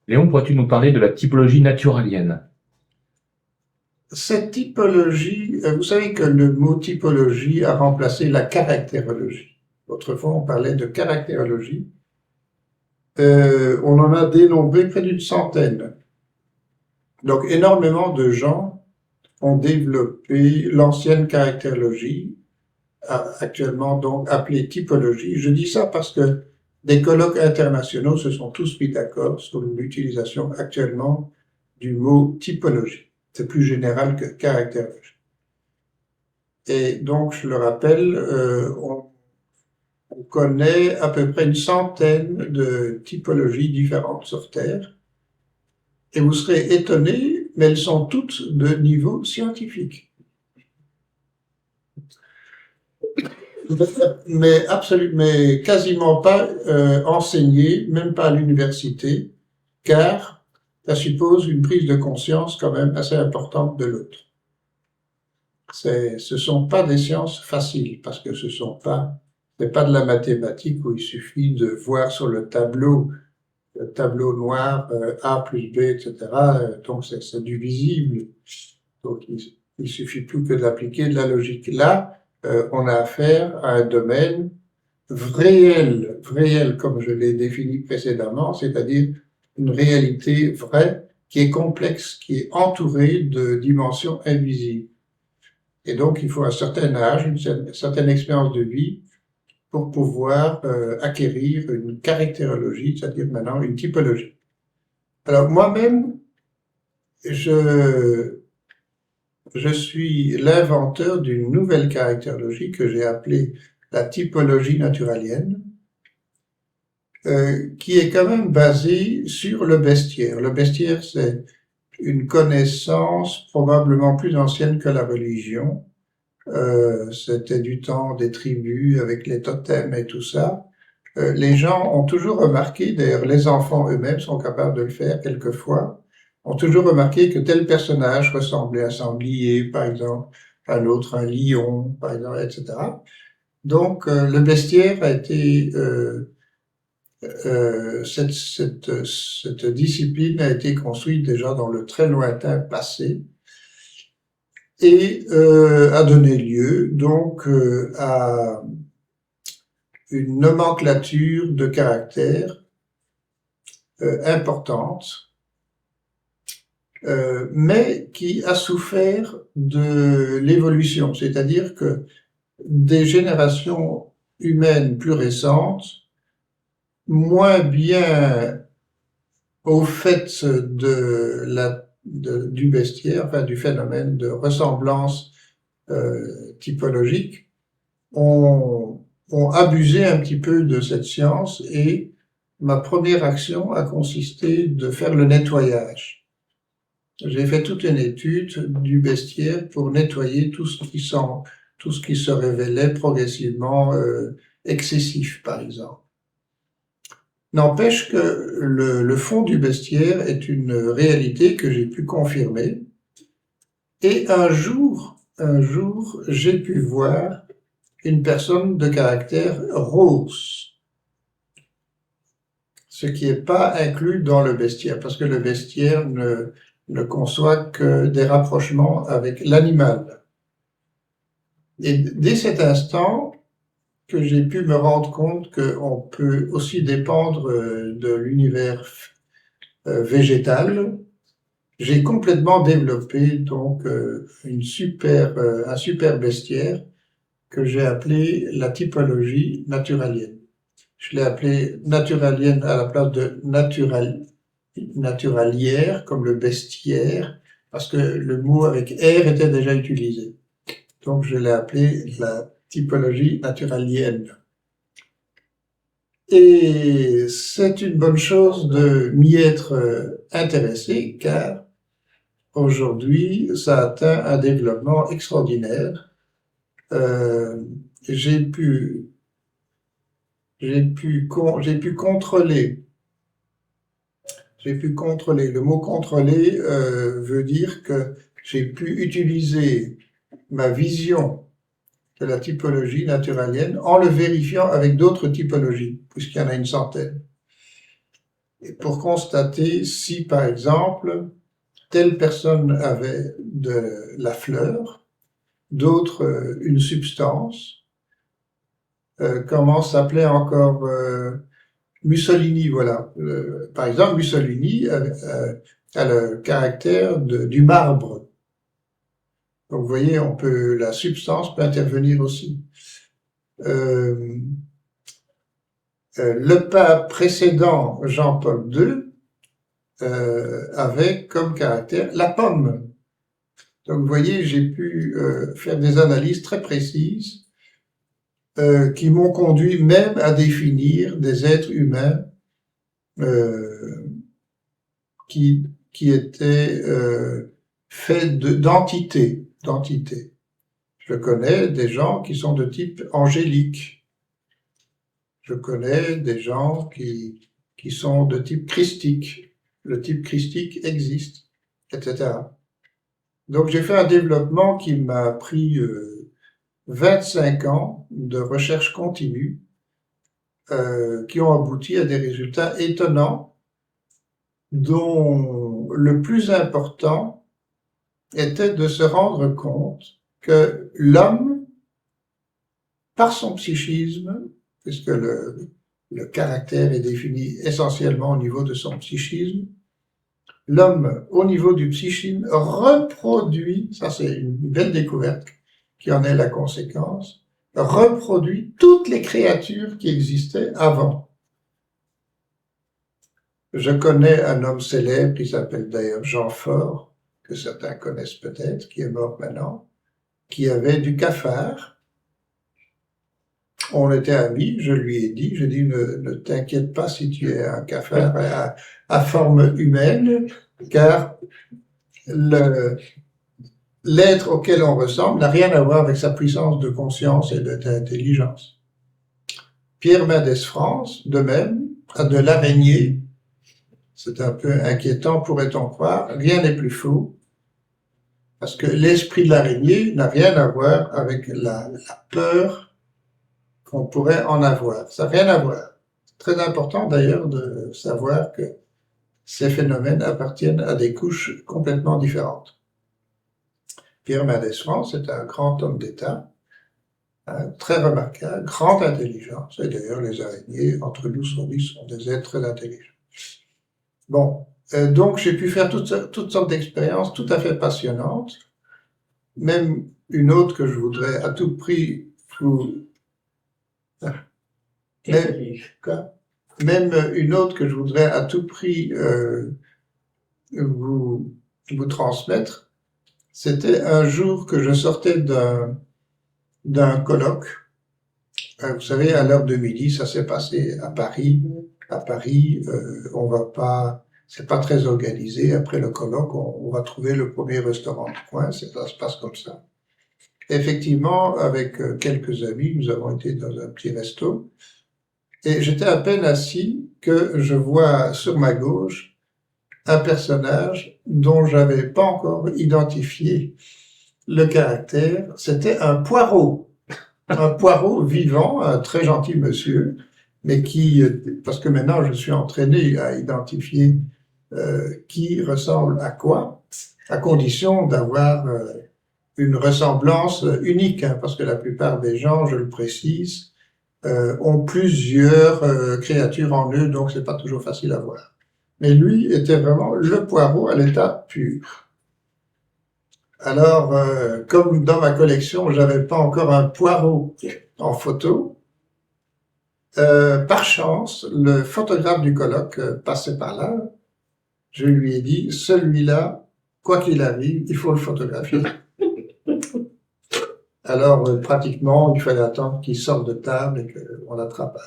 Léon, pourrais-tu nous parler de la typologie naturalienne? Cette typologie, vous savez que le mot typologie a remplacé la caractérologie. Autrefois, on parlait de caractérologie. On en a dénombré près d'une centaine. Donc, énormément de gens ont développé l'ancienne caractérologie, actuellement donc appelée typologie. Je dis ça parce que des colloques internationaux se sont tous mis d'accord sur l'utilisation actuellement du mot typologie. C'est plus général que caractérologie. Et donc, je le rappelle, on connaît à peu près une centaine de typologies différentes sur Terre. Et vous serez étonnés, mais elles sont toutes de niveau scientifique. Mais quasiment pas enseignées, même pas à l'université, car ça suppose une prise de conscience quand même assez importante de l'autre. Ce sont pas des sciences faciles, parce que c'est pas de la mathématique où il suffit de voir sur le tableau noir, A plus B, etc. Donc c'est du visible. Donc il suffit plus que d'appliquer de la logique. Là, on a affaire à un domaine réel comme je l'ai défini précédemment, c'est-à-dire une réalité vraie qui est complexe, qui est entourée de dimensions invisibles. Et donc, il faut un certain âge, une certaine expérience de vie pour pouvoir acquérir une caractérologie, c'est-à-dire maintenant une typologie. Alors moi-même, je suis l'inventeur d'une nouvelle caractérologie que j'ai appelée la typologie naturalienne, qui est quand même basée sur le bestiaire. Le bestiaire, c'est une connaissance probablement plus ancienne que la religion. C'était du temps des tribus avec les totems et tout ça. Les gens ont toujours remarqué, d'ailleurs les enfants eux-mêmes sont capables de le faire quelquefois, ont toujours remarqué que tel personnage ressemblait à un sanglier, par exemple, un autre un lion, par exemple, etc. Donc le bestiaire a été cette discipline a été construite déjà dans le très lointain passé et a donné lieu donc à une nomenclature de caractères importante, mais qui a souffert de l'évolution, c'est-à-dire que des générations humaines plus récentes, moins bien au fait du bestiaire, enfin du phénomène de ressemblance typologique, ont abusé un petit peu de cette science et ma première action a consisté de faire le nettoyage. J'ai fait toute une étude du bestiaire pour nettoyer tout ce qui se révélait progressivement excessif, par exemple. N'empêche que le fond du bestiaire est une réalité que j'ai pu confirmer. Et un jour, j'ai pu voir une personne de caractère rose, ce qui n'est pas inclus dans le bestiaire, parce que le bestiaire ne conçoit que des rapprochements avec l'animal. Et dès cet instant que j'ai pu me rendre compte qu'on peut aussi dépendre de l'univers végétal, j'ai complètement développé donc un super bestiaire que j'ai appelé la typologie naturalienne. Je l'ai appelé naturalienne à la place de naturalière, comme le bestiaire, parce que le mot avec R était déjà utilisé. Donc je l'ai appelé la typologie naturalienne. Et c'est une bonne chose de m'y être intéressé, car aujourd'hui, ça atteint un développement extraordinaire. J'ai pu contrôler. Le mot contrôler veut dire que j'ai pu utiliser ma vision de la typologie naturalienne en le vérifiant avec d'autres typologies, puisqu'il y en a une centaine. et pour constater si, par exemple, telle personne avait de la fleur, d'autres une substance. Comment s'appelait encore Mussolini, voilà. Par exemple, Mussolini a le caractère du marbre. Donc, vous voyez, la substance peut intervenir aussi. Le pape précédent, Jean-Paul II, avait comme caractère la pomme. Donc, vous voyez, j'ai pu faire des analyses très précises qui m'ont conduit même à définir des êtres humains qui étaient faits d'entités. Je connais des gens qui sont de type angélique. Je connais des gens qui sont de type christique. Le type christique existe, etc. Donc j'ai fait un développement qui m'a pris 25 ans de recherche continue qui ont abouti à des résultats étonnants, dont le plus important était de se rendre compte que l'homme, par son psychisme, puisque le caractère est défini essentiellement au niveau de son psychisme, l'homme, au niveau du psychisme, reproduit, ça c'est une belle découverte qui en est la conséquence, reproduit toutes les créatures qui existaient avant. Je connais un homme célèbre qui s'appelle d'ailleurs Jean Faure, que certains connaissent peut-être, qui est mort maintenant, qui avait du cafard. On était amis, je lui ai dit, ne t'inquiète pas si tu es un cafard à forme humaine, car l'être auquel on ressemble n'a rien à voir avec sa puissance de conscience et d'intelligence. Pierre Mendès France, de même, a de l'araignée. C'est un peu inquiétant, pourrait-on croire. Rien n'est plus faux, parce que l'esprit de l'araignée n'a rien à voir avec la peur qu'on pourrait en avoir. Ça n'a rien à voir. C'est très important d'ailleurs de savoir que ces phénomènes appartiennent à des couches complètement différentes. Pierre Mendès France est un grand homme d'État, très remarquable, grande intelligence, et d'ailleurs les araignées, entre nous sont des êtres très intelligents. Bon, donc j'ai pu faire toutes sortes d'expériences tout à fait passionnantes, même une autre que je voudrais à tout prix même une autre que je voudrais à tout prix vous transmettre. C'était un jour que je sortais d'un colloque. Vous savez, à l'heure de midi, ça s'est passé à Paris. À Paris, c'est pas très organisé. Après le colloque, on va trouver le premier restaurant du coin. Ça se passe comme ça. Effectivement, avec quelques amis, nous avons été dans un petit resto. Et j'étais à peine assis que je vois sur ma gauche un personnage dont j'avais pas encore identifié le caractère. C'était un poireau vivant, un très gentil monsieur, mais parce que maintenant je suis entraîné à identifier qui ressemble à quoi, à condition d'avoir une ressemblance unique, hein, parce que la plupart des gens, je le précise, ont plusieurs créatures en eux, donc c'est pas toujours facile à voir. Mais lui était vraiment le poireau à l'état pur. Alors, comme dans ma collection, j'avais pas encore un poireau en photo, par chance, le photographe du colloque passait par là. Je lui ai dit, celui-là, quoi qu'il arrive, il faut le photographier. Alors, pratiquement, il fallait attendre qu'il sorte de table et qu'on l'attrape.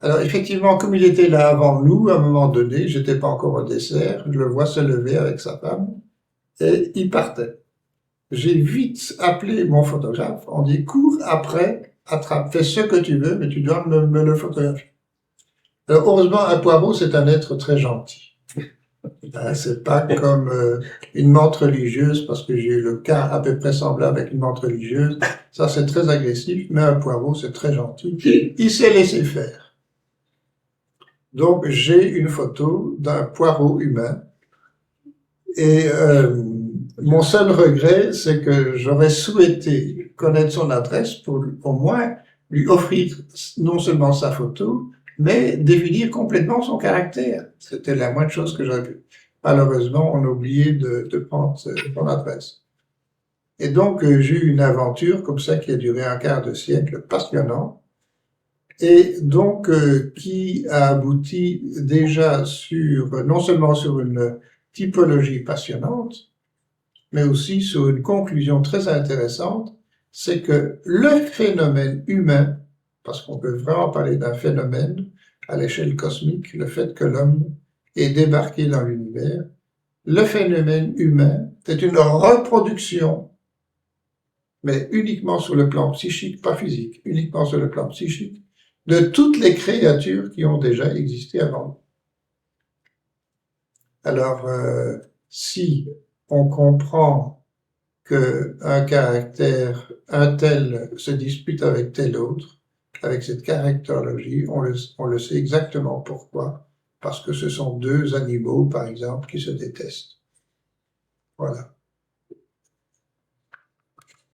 Alors, effectivement, comme il était là avant nous, à un moment donné, j'étais pas encore au dessert, je le vois se lever avec sa femme, et il partait. J'ai vite appelé mon photographe, on dit, cours après, attrape, fais ce que tu veux, mais tu dois me le photographier. Alors, heureusement, un poireau, c'est un être très gentil. C'est pas comme une menthe religieuse, parce que j'ai eu le cas à peu près semblable avec une menthe religieuse. Ça, c'est très agressif, mais un poireau, c'est très gentil. Il s'est laissé faire. Donc, j'ai une photo d'un poireau humain et mon seul regret, c'est que j'aurais souhaité connaître son adresse pour au moins lui offrir non seulement sa photo, mais définir complètement son caractère. C'était la moindre chose que j'aurais pu. Malheureusement, on a oublié de prendre son adresse. Et donc, j'ai eu une aventure comme ça qui a duré un quart de siècle, passionnant, et donc qui a abouti déjà sur, non seulement sur une typologie passionnante, mais aussi sur une conclusion très intéressante, c'est que le phénomène humain, parce qu'on peut vraiment parler d'un phénomène à l'échelle cosmique, le fait que l'homme est débarqué dans l'univers, le phénomène humain est une reproduction, mais uniquement sur le plan psychique, pas physique, uniquement sur le plan psychique, de toutes les créatures qui ont déjà existé avant nous. Alors, si on comprend qu'un caractère, un tel se dispute avec tel autre, avec cette caractérologie, on le sait exactement pourquoi. Parce que ce sont deux animaux, par exemple, qui se détestent. Voilà.